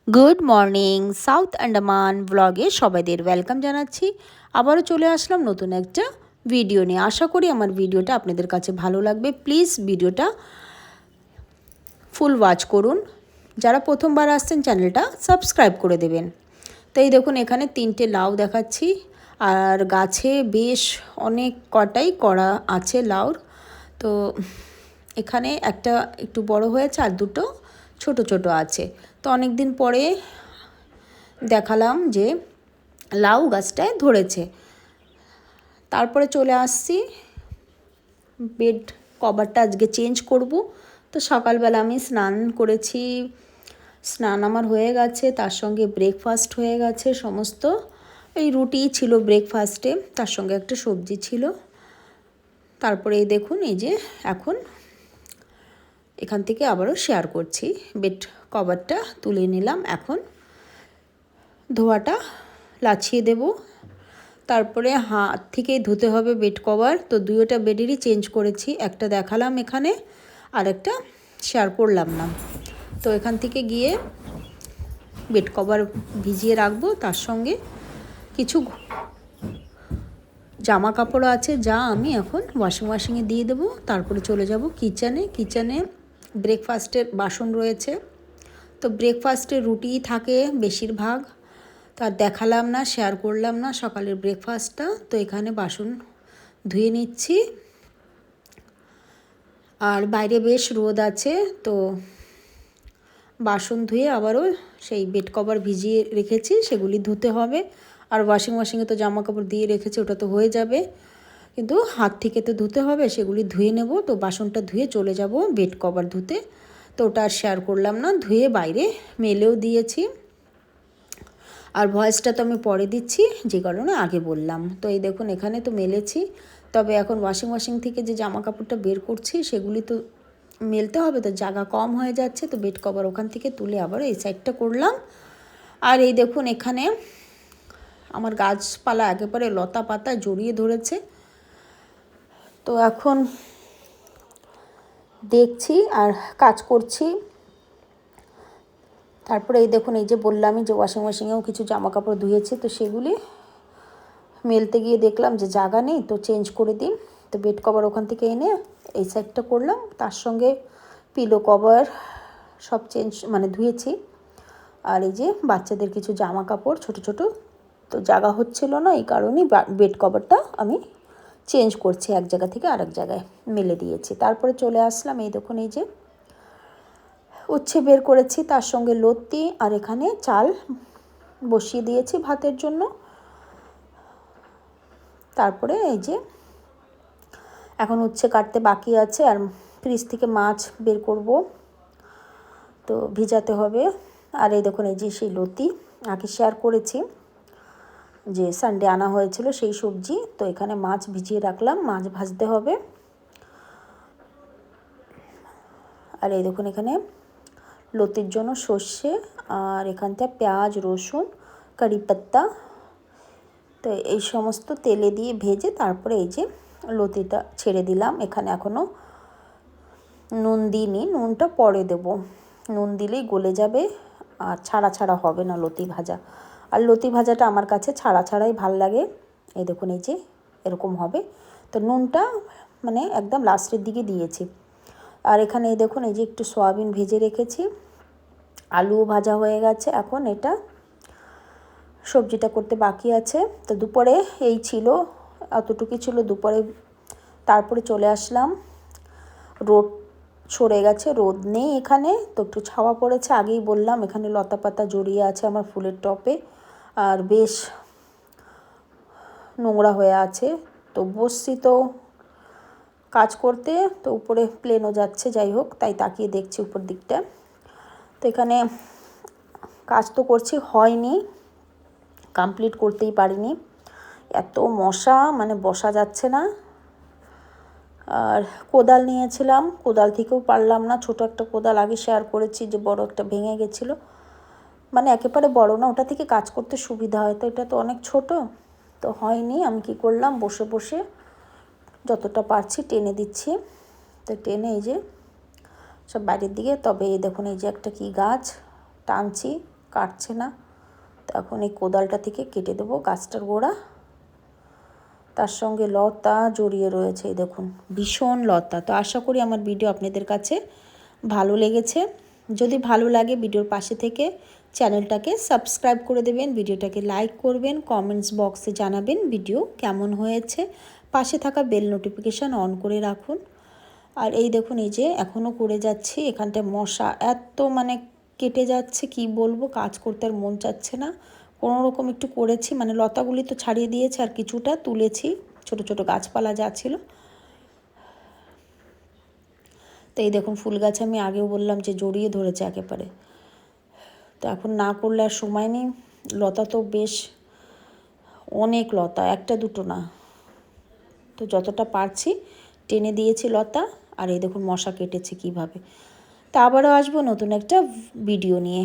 Good morning south Andaman ব্লগে সবাইদের welcome জানাচ্ছি। আবারও চলে আসলাম নতুন একটা ভিডিও নিয়ে। আশা করি আমার ভিডিওটা আপনাদের কাছে ভালো লাগবে। প্লিজ ভিডিওটা ফুল ওয়াচ করুন। যারা প্রথমবার আসছেন চ্যানেলটা সাবস্ক্রাইব করে দেবেন। তো এই দেখুন এখানে 3টে লাউ দেখাচ্ছি, আর গাছে বেশ অনেক কটাই করা আছে লাউর। তো এখানে একটা একটু বড় হয়েছে আর দুটো ছোট ছোট আছে। তো অনেক দিন পরে দেখালাম যে লাউ গাছটায় ধরেছে। তারপরে চলে আসছি, বেড কভারটা আজকে চেঞ্জ করব। তো সকালবেলা আমি স্নান করেছি, স্নান আমার হয়ে গেছে, তার সঙ্গে ব্রেকফাস্ট হয়ে গেছে সমস্ত। এই রুটি ছিল ব্রেকফাস্টে, তার সঙ্গে একটা সবজি ছিল। তারপরে এই দেখুন এই যে এখন এখান থেকে আবারও শেয়ার করছি, বেড কভারটা তুলে নিলাম। এখন ধোয়াটা লাছিয়ে দেব, তারপরে হাত থেকেই ধুতে হবে বেড কভার। তো দুইটা বেডেরই চেঞ্জ করেছি, একটা দেখালাম এখানে আর একটা শেয়ার করলাম না। তো এখান থেকে গিয়ে বেড কভার ভিজিয়ে রাখবো, তার সঙ্গে কিছু জামা কাপড় আছে যা আমি এখন ওয়াশিংয়ে দিয়ে দেবো। তারপরে চলে যাব কিচেনে ব্রেকফাস্টের বাসন রয়েছে। তো ব্রেকফাস্টে রুটিই থাকে বেশিরভাগ, তার দেখালাম না, শেয়ার করলাম না সকালের ব্রেকফাস্টটা। তো এখানে বাসন ধুয়ে নিচ্ছি, আর বাইরে বেশ রোদ আছে। তো বাসন ধুয়ে আবারও সেই বেড কভার ভিজিয়ে রেখেছি, সেগুলি ধুতে হবে। আর ওয়াশিংয়ে তো জামা কাপড় দিয়ে রেখেছি, ওটা তো হয়ে যাবে, কিন্তু হাত থেকে তো ধুতে হবে, সেগুলি ধুয়ে নেব। তো বাসনটা ধুয়ে চলে যাব বেড কভার ধুতে। তো ওটা আর শেয়ার করলাম না, ধুয়ে বাইরে মেলেও দিয়েছি। আর ভয়েসটা তো আমি পরে দিচ্ছি, যে কারণে আগে বললাম। তো এই দেখুন এখানে তো মেলেছি, তবে এখন ওয়াশিং থেকে যে জামা কাপড়টা বের করছি সেগুলি তো মেলতে হবে, তো জায়গা কম হয়ে যাচ্ছে। তো বেড কভার ওখান থেকে তুলে আবার এই সাইডটা করলাম। আর এই দেখুন এখানে আমার গাছপালা একেবারে লতা পাতা জড়িয়ে ধরেছে। তো এখন দেখছি আর কাজ করছি। তারপরে এই দেখুন এই যে বললামই যে ওয়াশিংয়েও কিছু জামা কাপড় ধুয়েছি, তো সেগুলি মেলতে গিয়ে দেখলাম যে জায়গা নেই, তো চেঞ্জ করে দিই। তো বেড কভার ওখান থেকে এনে এই সাইডটা করলাম, তার সঙ্গে পিলো কভার সব চেঞ্জ ধুয়েছি। আর এই যে বাচ্চাদের কিছু জামা কাপড় ছোট ছোট, তো জায়গা হচ্ছিল না, এই কারণেই বেড কভারটা আমি চেঞ্জ করছি, এক জায়গা থেকে আরেক জায়গায় মেলে দিয়েছি। তারপরে চলে আসলাম, এই দেখুন এই যে উচ্ছে বের করেছি, তার সঙ্গে লতি, আর এখানে চাল বসিয়ে দিয়েছি ভাতের জন্য। তারপরে এই যে এখন উচ্ছে কাটতে বাকি আছে, আর ফ্রিজ থেকে মাছ বের করব, তো ভিজাতে হবে। আর এই দেখুন এই যে সেই লতি আগে শেয়ার করেছি যে সানডে আনা হয়েছিল সেই সবজি। তো এখানে মাছ ভিজিয়ে রাখলাম, মাছ ভাজতে হবে। আর এই দেখুন এখানে লতির জন্য সর্ষে, আর এখানটা পেঁয়াজ, রসুন, কারি পাত্তা, তো এই সমস্ত তেলে দিয়ে ভেজে তারপরে এই যে লতিটা ছেড়ে দিলাম। এখানে এখনও নুন দিইনি, নুনটা পরে দেব, নুন দিলেই গলে যাবে, আর ছাড়া ছাড়া হবে না লতি ভাজা। আর লতি ভাজাটা আমার কাছে ছাড়া ছাড়াই ভাল লাগে। এই দেখুন এই যে এরকম হবে। তো নুনটা একদম লাস্টের দিকে দিয়েছি। আর এখানে এই দেখুন এই যে একটু সয়াবিন ভেজে রেখেছি, আলুও ভাজা হয়ে গেছে। এখন এটা সবজিটা করতে বাকি আছে। তো দুপুরে এই ছিল, এতটুকুই ছিল দুপুরে। তারপরে চলে আসলাম, রোদ সরে গেছে, রোদ নেই এখানে, তো একটু ছাওয়া পড়েছে। আগেই বললাম এখানে লতা পাতা জড়িয়ে আছে আমার ফুলের টপে, আর বেশ নোংরা হয়ে আছে। তো বসছি তো কাজ করতে, তো উপরে প্লেনও যাচ্ছে, যাই হোক তাই তাকিয়ে দেখছি উপর দিকটা। তো এখানে কাজ তো করছি, হয়নি, কমপ্লিট করতেই পারিনি, এত মশা বসা যাচ্ছে না। আর কোদাল নিয়েছিলাম, কোদাল থেকেও পারলাম না। ছোট একটা কোদাল আগে শেয়ার করেছি যে বড় একটা ভেঙে গেছিলো, একেবারে বড় না, ওটা থেকে কাজ করতে সুবিধা হয়, তো এটা তো অনেক ছোট, তো হয়নি। আমি কি করলাম, বসে বসে যতটা পারছি টেনে দিচ্ছি। তো টেনে এই যে সব বাইরের দিকে। তবে এই দেখুন এই যে একটা কি গাছ টানছি, কাটছে না। তো এখন এই কোদালটা থেকে কেটে দেবো গাছটার গোড়া। তার সঙ্গে লতা জড়িয়ে রয়েছে, এই দেখুন ভীষণ লতা। তো আশা করি আমার ভিডিও আপনাদের কাছে ভালো লেগেছে। যদি ভালো লাগে ভিডিওর পাশে থেকে চ্যানেলটাকে সাবস্ক্রাইব করে দেবেন, ভিডিওটাকে লাইক করবেন, কমেন্টস বক্সে জানাবেন ভিডিও কেমন হয়েছে। পাশে থাকা বেল নোটিফিকেশান অন করে রাখুন। আর এই দেখুন এই যে এখনও করে যাচ্ছি, এখানটায় মশা এত মানে কেটে যাচ্ছে, কি বলবো, কাজ করতে আর মন চাচ্ছে না। কোনো রকম একটু করেছি, মানে লতাগুলি তো ছাড়িয়ে দিয়েছে আর কিছুটা তুলেছি, ছোট ছোট গাছপালা যা ছিল। তো এই দেখুন ফুল গাছ আমি আগেও বললাম যে জড়িয়ে ধরেছে একেবারে। তো এখন না করলে আর সময় নেই। লতা তো বেশ অনেক লতা, একটা দুটো না। তো যতটা পারছি টেনে দিয়েছি লতা। আর এই দেখুন মশা কেটেছে কীভাবে। তা আবারও আসবো নতুন একটা ভিডিও নিয়ে।